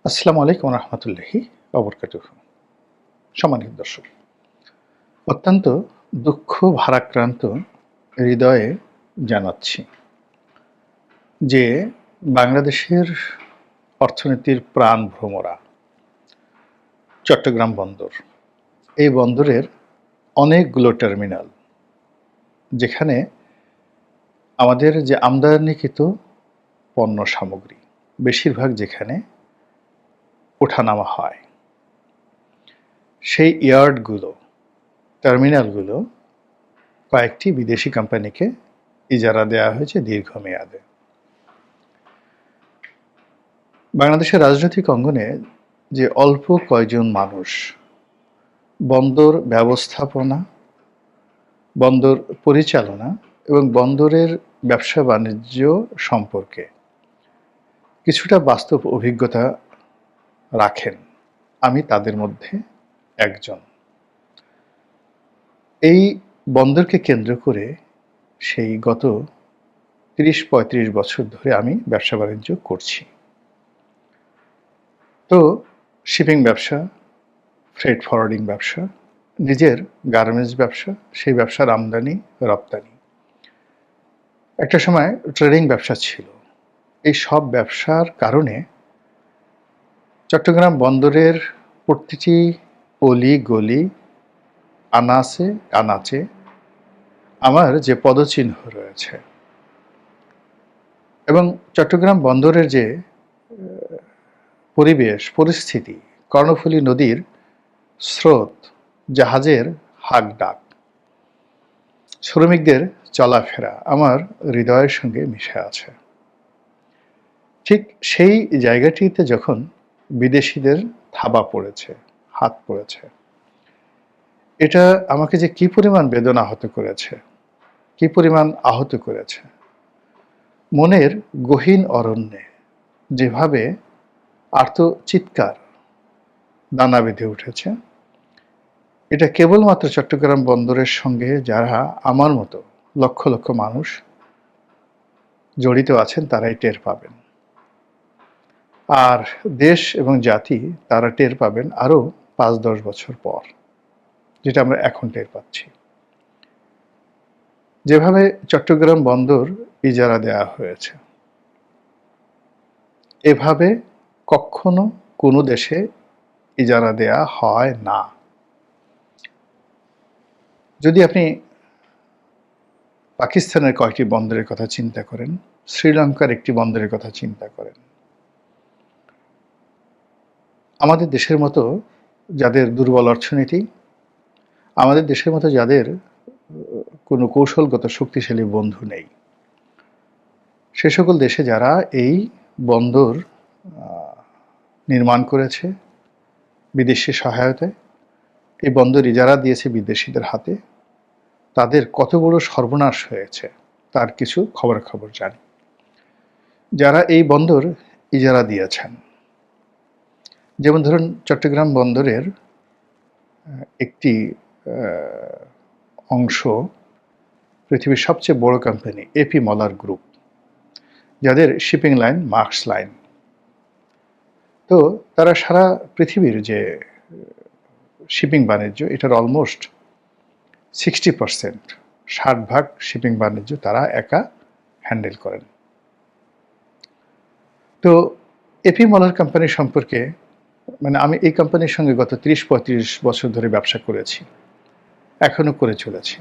আসসালামু আলাইকুম রহমতুল্লাহি অবরকাতুহ। সম্মানিত দর্শক, অত্যন্ত দুঃখ ভারাক্রান্ত হৃদয়ে জানাচ্ছি যে বাংলাদেশের অর্থনীতির প্রাণ ভ্রমরা চট্টগ্রাম বন্দর, এই বন্দরের অনেকগুলো টার্মিনাল, যেখানে আমাদের যে আমদানিকৃত পণ্য সামগ্রী বেশিরভাগ যেখানে ওঠানামা হয়, সেই ইয়ার্ডগুলো, টার্মিনালগুলো কয়েকটি বিদেশি কোম্পানিকে ইজারা দেওয়া হয়েছে দীর্ঘমেয়াদে। বাংলাদেশের রাজনৈতিক অঙ্গনে যে অল্প কয়জন মানুষ বন্দর ব্যবস্থাপনা, বন্দর পরিচালনা এবং বন্দরের ব্যবসা বাণিজ্য সম্পর্কে কিছুটা বাস্তব অভিজ্ঞতা রাখেন, আমি তাদের মধ্যে একজন। এই বন্দরকে কেন্দ্র করে সেই গত ৩০-৩৫ বছর ধরে আমি ব্যবসা বাণিজ্য করছি। তো শিপিং ব্যবসা, ফ্রেট ফরওয়ার্ডিং ব্যবসা, নিজের গার্মেন্টস ব্যবসা, সেই ব্যবসার আমদানি রপ্তানি, একটা সময় ট্রেডিং ব্যবসা ছিল। এই সব ব্যবসার কারণে চট্টগ্রাম বন্দরের প্রতিটি অলি গলি, আনাচে কানাচে আমার যে পদচিহ্ন রয়েছে, এবং চট্টগ্রাম বন্দরের যে পরিবেশ পরিস্থিতি, কর্ণফুলী নদীর স্রোত, জাহাজের হাক ডাক, শ্রমিকদের চলাফেরা আমার হৃদয়ের সঙ্গে মিশে আছে। ঠিক সেই জায়গাটিতে যখন বিদেশিদের থাবা পড়েছে, হাত পড়েছে, এটা আমাকে যে কি পরিমাণ বেদনা আহত করেছে, কি পরিমাণ আহত করেছে, মনের গহীন অরণ্যে যেভাবে আর্তচিৎকার দানা বেঁধে উঠেছে, এটা কেবলমাত্র চট্টগ্রাম বন্দরের সঙ্গে যারা আমার মতো লক্ষ লক্ষ মানুষ জড়িত আছেন তারাই টের পাবেন। আর দেশ এবং জাতি তারা টের পাবেন আরও ৫-১০ বছর পর, যেটা আমরা এখন টের পাচ্ছি। যেভাবে চট্টগ্রাম বন্দর ইজারা দেওয়া হয়েছে, এভাবে কখনো কোনো দেশে ইজারা দেয়া হয় না। যদি আপনি পাকিস্তানের কয়েকটি বন্দরের কথা চিন্তা করেন, শ্রীলঙ্কার একটি বন্দরের কথা চিন্তা করেন, আমাদের দেশের মতো যাদের দুর্বল অর্থনীতি, আমাদের দেশের মতো যাদের কোনো কৌশলগত শক্তিশালী বন্ধু নেই, সে সকল দেশে যারা এই বন্দর নির্মাণ করেছে বিদেশি সহায়তায়, এই বন্দর ইজারা দিয়েছে বিদেশিদের হাতে, তাদের কত বড় সর্বনাশ হয়েছে তার কিছু খবরাখবর জানি। যারা এই বন্দর ইজারা দিয়েছেন, যেমন ধরুন চট্টগ্রাম বন্দরের একটি অংশ পৃথিবীর সবচেয়ে বড় কোম্পানি এপি মলার গ্রুপ, যাদের শিপিং লাইন মার্কস লাইন। তো তারা সারা পৃথিবীর যে শিপিং বাণিজ্য, এটার অলমোস্ট 60%, 60% শিপিং বাণিজ্য তারা একা হ্যান্ডেল করেন। তো এপি মলার কোম্পানি সম্পর্কে, মানে আমি এই কোম্পানির সঙ্গে গত ৩০-৩৫ বছর ধরে ব্যবসা করেছি, এখনো করে চলেছি।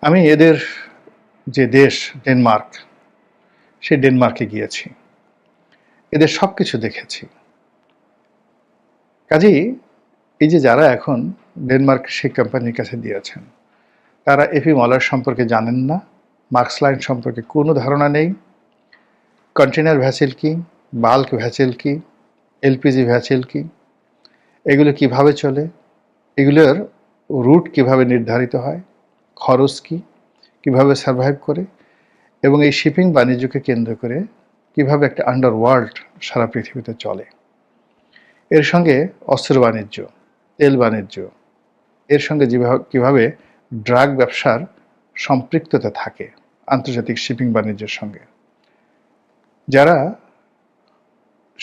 আমি এদের যে দেশ ডেনমার্ক, সেই ডেনমার্কে গিয়েছি, এদের সব কিছু দেখেছি। কাজেই এই যে যারা এখন ডেনমার্ক সেই কোম্পানির কাছে দিয়েছেন, তারা এপি মলার সম্পর্কে জানেন না, মার্কস লাইন সম্পর্কে কোনো ধারণা নেই, কন্টেনার ভ্যাসেল কি, বাল্ক ভ্যাসেল কি, এলপিজি ভ্যাসেল কি, এগুলো কিভাবে চলে, এগুলোর রুট কিভাবে নির্ধারিত হয়, খরচ কি, কিভাবে সার্ভাইভ করে, এবং এই শিপিং বাণিজ্যকে কেন্দ্র করে কিভাবে একটা আন্ডারওয়ার্ল্ড সারা পৃথিবীতে চলে, এর সঙ্গে অস্ত্র বাণিজ্য, তেল বাণিজ্য, এর সঙ্গে কিভাবে ড্রাগ ব্যবসার সম্পৃক্ততা থাকে আন্তর্জাতিক শিপিং বাণিজ্যের সঙ্গে। যারা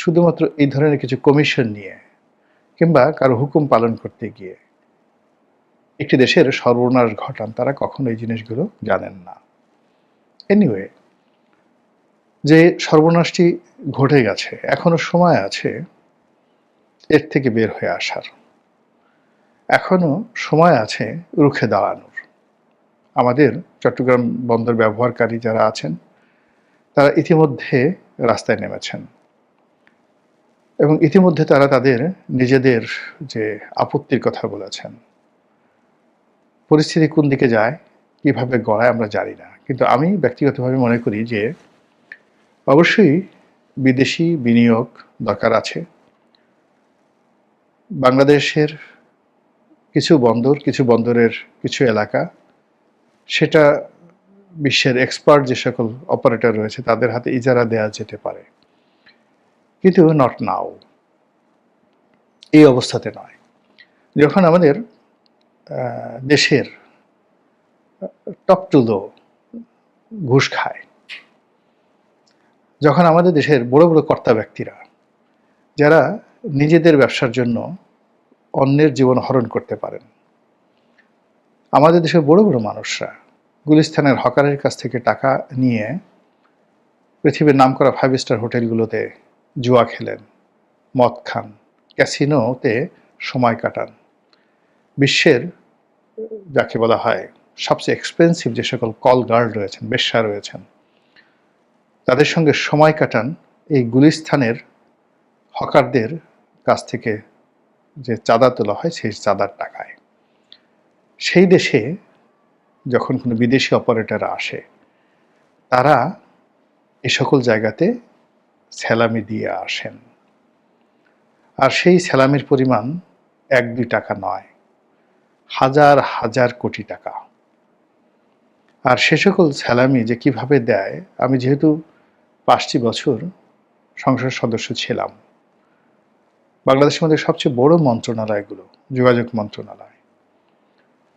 শুধুমাত্র এই ধরনের কিছু কমিশন নিয়ে কিংবা কারো হুকুম পালন করতে গিয়ে একটি দেশের সর্বনাশ ঘটান, তারা কখনো এই জিনিসগুলো জানেন না। এনিওয়ে, যে সর্বনাশটি ঘটে গেছে, এখনো সময় আছে এর থেকে বের হয়ে আসার, এখনো সময় আছে রুখে দাঁড়ানোর। আমাদের চট্টগ্রাম বন্দর ব্যবহারকারী যারা আছেন তারা ইতিমধ্যে রাস্তায় নেমেছেন এবং ইতিমধ্যে তারা তাদের নিজেদের যে আপত্তির কথা বলেছেন। পরিস্থিতি কোন দিকে যায়, কিভাবে গড়ায় আমরা জানি না, কিন্তু আমি ব্যক্তিগতভাবে মনে করি যে অবশ্যই বিদেশি বিনিয়োগ দরকার আছে। বাংলাদেশের কিছু বন্দর, কিছু বন্দরের কিছু এলাকা, সেটা বিশ্বের এক্সপার্ট যে সকল অপারেটর রয়েছে তাদের হাতে ইজারা দেওয়া যেতে পারে, কিন্তু নট নাও, এই অবস্থাতে নয়। যখন আমাদের দেশের টপ টু লো ঘুষ খায়, যখন আমাদের দেশের বড় বড় কর্তা ব্যক্তিরা যারা নিজেদের ব্যবসার জন্য অন্যের জীবন হরণ করতে পারেন, আমাদের দেশের বড় বড় মানুষরা গুলিস্তানের হকারের কাছ থেকে টাকা নিয়ে পৃথিবীর নামকরা 5 স্টার হোটেলগুলোতে জুয়া খেলেন, মদ খান, ক্যাসিনোতে সময় কাটান, বিশ্বের যাকে বলা হয় সবচেয়ে এক্সপেন্সিভ যে সকল কল গার্ড রয়েছেন, বেশ্যা রয়েছেন, তাদের সঙ্গে সময় কাটান এই গুলিস্তানের হকারদের কাছ থেকে যে চাঁদা তোলা হয় সেই চাঁদার টাকায়। সেই দেশে যখন কোনো বিদেশি অপারেটর আসে, তারা এই সকল জায়গাতে স্যালামি দিয়ে আসেন, আর সেই স্যালামির পরিমাণ 1-2 টাকা নয়, হাজার হাজার কোটি টাকা। আর সে সকল স্যালামি যে কিভাবে দেয়, আমি যেহেতু 5টি বছর সংসদ সদস্য ছিলাম, বাংলাদেশের মধ্যে সবচেয়ে বড় মন্ত্রণালয়গুলো যোগাযোগ মন্ত্রণালয়,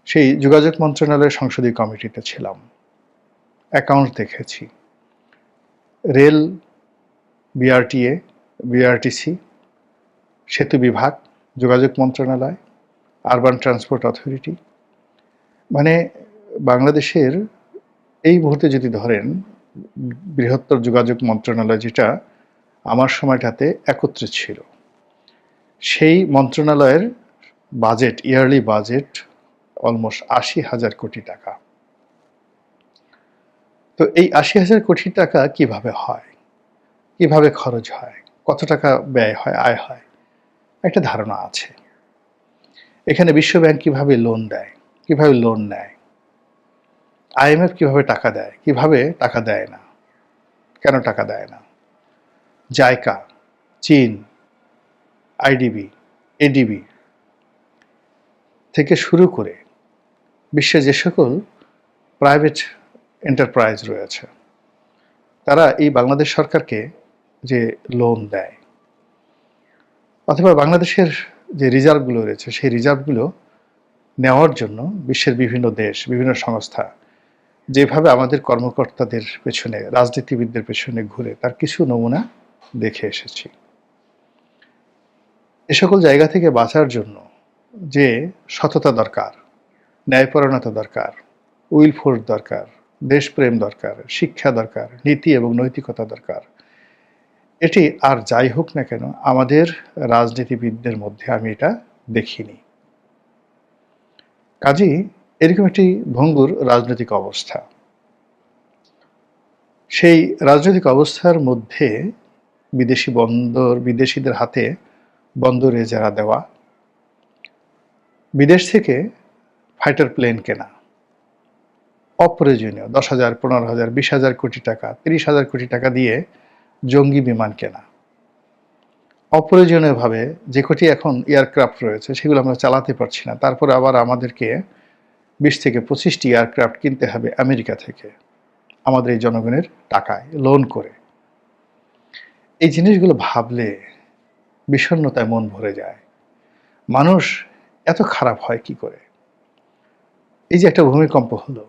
সেই যোগাযোগ মন্ত্রণালয়ের সংসদীয় কমিটিতে ছিলাম, অ্যাকাউন্ট দেখেছি, রেল, বিআরটিএ, বিআরটিসি, সেতু বিভাগ, যোগাযোগ মন্ত্রণালয়, আরবান ট্রান্সপোর্ট অথরিটি, মানে বাংলাদেশের এই মুহূর্তে যদি ধরেন বৃহত্তর যোগাযোগ মন্ত্রণালয় যেটা আমার সময়টাতে একত্রে ছিল, সেই মন্ত্রণালয়ের বাজেট, ইয়ারলি বাজেট অলমোস্ট 80,000 কোটি টাকা। তো এই 80,000 কোটি টাকা কিভাবে হয়, কিভাবে খরচ হয়, কত টাকা ব্যয় হয়, আয় হয়, একটা ধারণা আছে। এখানে বিশ্বব্যাংক কিভাবে লোন দেয়, কিভাবে লোন নেয়, আইএমএফ কিভাবে টাকা দেয়, কিভাবে টাকা দেয় না, কেন টাকা দেয় না, জাইকা, চীন, আইডিবি, এডিবি থেকে শুরু করে বিশ্বে যে সকল প্রাইভেট এন্টারপ্রাইজ রয়েছে, তারা এই বাংলাদেশ সরকারকে যে লোন দেয়, অথবা বাংলাদেশের যে রিজার্ভগুলো রয়েছে সেই রিজার্ভগুলো নেওয়ার জন্য বিশ্বের বিভিন্ন দেশ, বিভিন্ন সংস্থা যেভাবে আমাদের কর্মকর্তাদের পেছনে, রাজনীতিবিদদের পেছনে ঘুরে, তার কিছু নমুনা দেখে এসেছি। এ সকল জায়গা থেকে বাঁচার জন্য যে সততা দরকার, ন্যায়পরায়ণতা দরকার, উইল ফোর্স দরকার, দেশপ্রেম দরকার, শিক্ষা দরকার, নীতি এবং নৈতিকতা দরকার, এটি আর যাই হোক না কেন আমাদের রাজনীতিবিদদের মধ্যে আমি এটা দেখিনি। কাজেই এরকম একটি ভঙ্গুর রাজনৈতিক অবস্থা, সেই রাজনৈতিক অবস্থার মধ্যে বিদেশি বন্দর, বিদেশিদের হাতে বন্দরে যারা দেওয়া, বিদেশ থেকে ফাইটার প্লেন কেনা, অপ্রয়োজনীয় 10,000, 15,000, 20,000 কোটি টাকা, 30,000 কোটি টাকা দিয়ে জঙ্গি বিমান কেনা, অপ্রয়োজনীয়ভাবে যে কটি এখন এয়ারক্রাফট রয়েছে সেগুলো আমরা চালাতে পারছি না, তারপরে আবার আমাদেরকে 20 থেকে 25টি এয়ারক্রাফট কিনতে হবে আমেরিকা থেকে আমাদের এই জনগণের টাকায় লোন করে। এই জিনিসগুলো ভাবলে বিষণ্ণতায় মন ভরে যায়। মানুষ এত খারাপ হয় কি করে? এই যে একটা ভূমিকম্প হলো,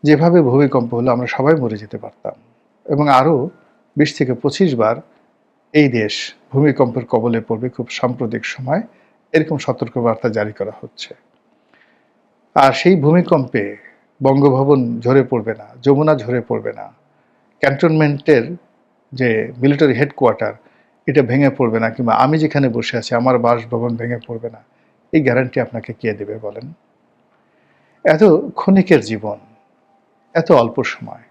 যেভাবে ভূমিকম্প হলো আমরা সবাই মরে যেতে পারতাম, এবং আরও 20 থেকে 25 বার এই দেশ ভূমিকম্পের কবলে পড়বে খুব সাম্প্রতিক সময়, এরকম সতর্কবার্তা জারি করা হচ্ছে। আর সেই ভূমিকম্পে বঙ্গভবন ঝরে পড়বে না, যমুনা ঝরে পড়বে না, ক্যান্টনমেন্টের যে মিলিটারি হেডকোয়ার্টার এটা ভেঙে পড়বে না, কিংবা আমি যেখানে বসে আছি আমার বাসভবন ভেঙে পড়বে না, এই গ্যারান্টি আপনাকে কে দেবে বলেন? এত ক্ষণিকের জীবন, এত অল্প সময়,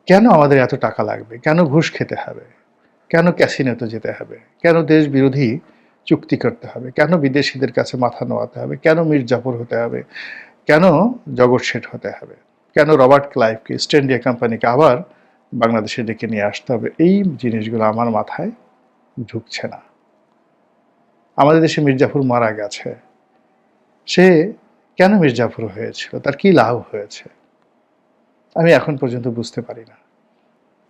কেন আমাদের এত টাকা লাগবে? কেন ঘুষ খেতে হবে? কেন ক্যাসিনোতে যেতে হবে? কেন দেশ বিরোধী চুক্তি করতে হবে? কেন বিদেশিদের কাছে মাথা নোয়াতে হবে? কেন মীর জাফর হতে হবে? কেন জগৎ শেঠ হতে হবে? কেন রবার্ট ক্লাইভকে, ইস্ট ইন্ডিয়া কোম্পানিকে আবার বাংলাদেশে ডেকে নিয়ে আসতে হবে? এই জিনিসগুলো আমার মাথায় ঢুকছে না। আমাদের দেশে মীর জাফর মারা গেছে, সে কেন মীর জাফর হয়েছিল? তার কি লাভ হয়েছে? আমি এখন পর্যন্ত বুঝতে পারি না।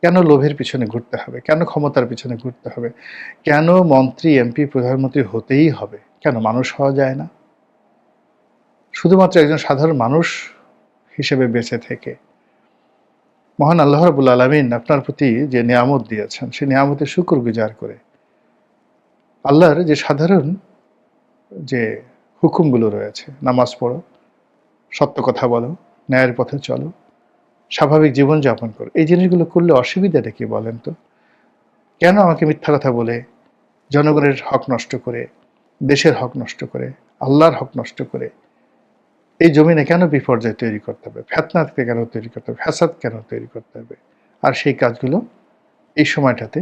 কেন লোভের পিছনে ঘুরতে হবে? কেন ক্ষমতার পিছনে ঘুরতে হবে? কেন মন্ত্রী, এমপি, প্রধানমন্ত্রী হতেই হবে? কেন মানুষ হওয়া যায় না? শুধুমাত্র একজন সাধারণ মানুষ হিসেবে বেঁচে থেকে মহান আল্লাহ রাব্বুল আলামিন আপনার প্রতি যে নিয়ামত দিয়েছেন, সেই নিয়ামতের শুকরগুজার করে আল্লাহর যে সাধারণ যে হুকুমগুলো রয়েছে, নামাজ পড়ো, সত্য কথা বলো, ন্যায়ের পথে চলো, স্বাভাবিক জীবনযাপন করো, এই জিনিসগুলো করলে অসুবিধাটা কি বলেন তো? কেন আমাকে মিথ্যা কথা বলে, জনগণের হক নষ্ট করে, দেশের হক নষ্ট করে, আল্লাহর হক নষ্ট করে এই জমিনে কেন বিপর্যয় তৈরি করতে হবে? ফিতনাকে কেন তৈরি করতে হবে? ফ্যাসাদ কেন তৈরি করতে হবে? আর সেই কাজগুলো এই সময়টাতে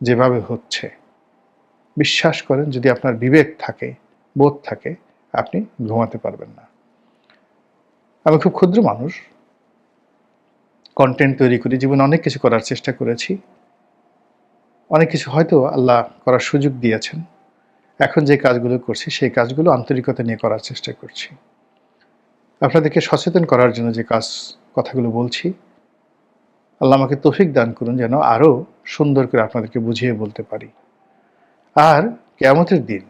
যেভাবে হচ্ছে, বিশ্বাস করেন যদি আপনার বিবেক থাকে, বোধ থাকে, আপনি ঘুমাতে পারবেন না। আমি খুব ক্ষুদ্র মানুষ, কন্টেন্ট তৈরি করি, জীবনে অনেক কিছু করার চেষ্টা করেছি, অনেক কিছু হয়তো আল্লাহ করার সুযোগ দিয়েছেন। এখন যে কাজগুলো করছি সেই কাজগুলো আন্তরিকতা নিয়ে করার চেষ্টা করছি। আপনাদেরকে সচেতন করার জন্য যে কথাগুলো বলছি, আল্লাহ আমাকে তৌফিক দান করুন যেন আরও সুন্দর করে আপনাদেরকে বুঝিয়ে বলতে পারি। আর কিয়ামতের দিন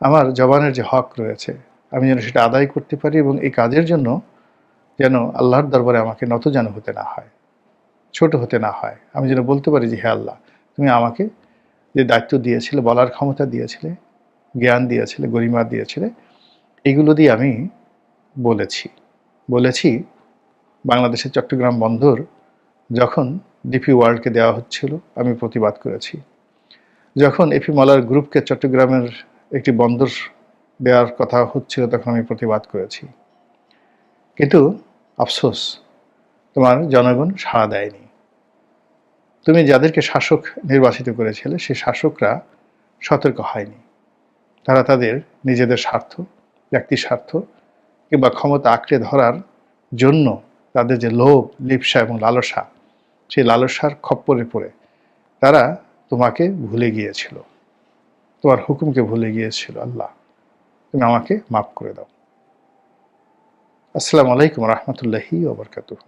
আমার জবানের যে হক রয়েছে আমি যেন সেটা আদায় করতে পারি, এবং এই কাজের জন্য যেন আল্লাহর দরবারে আমাকে নতজানু হতে না হয়, ছোট হতে না হয়। আমি যেন বলতে পারি যে, হে আল্লাহ, তুমি আমাকে যে দায়িত্ব দিয়েছিলে, বলার ক্ষমতা দিয়েছিলে, জ্ঞান দিয়েছিলে, গরিমা দিয়েছিলে, এগুলো দিয়ে আমি বলেছি বাংলাদেশের চট্টগ্রাম বন্দর যখন ডিপি ওয়ার্ল্ডকে দেওয়া হচ্ছিল আমি প্রতিবাদ করেছি। যখন এপি মলার গ্রুপকে চট্টগ্রামের একটি বন্দর দেওয়ার কথা হচ্ছিল তখন আমি প্রতিবাদ করেছি। কিন্তু আফসোস, তোমার জনগণ সাড়া দেয়নি। তুমি যাদেরকে শাসক নির্বাচিত করেছিলে সেই শাসকরা সতর্ক হয়নি। তারা তাদের নিজেদের স্বার্থ, ব্যক্তি স্বার্থ কিংবা ক্ষমতা আঁকড়ে ধরার জন্য তাদের যে লোভ, লিপ্সা এবং লালসা, সেই লালসার খপ্পরে পড়ে তারা তোমাকে ভুলে গিয়েছিল, তোমার হুকুমকে ভুলে গিয়েছিল। আল্লাহ, তুমি আমাকে মাফ করে দাও। আসসালামু আলাইকুম রহমতুল্লাহি ওয়া বারাকাতুহু।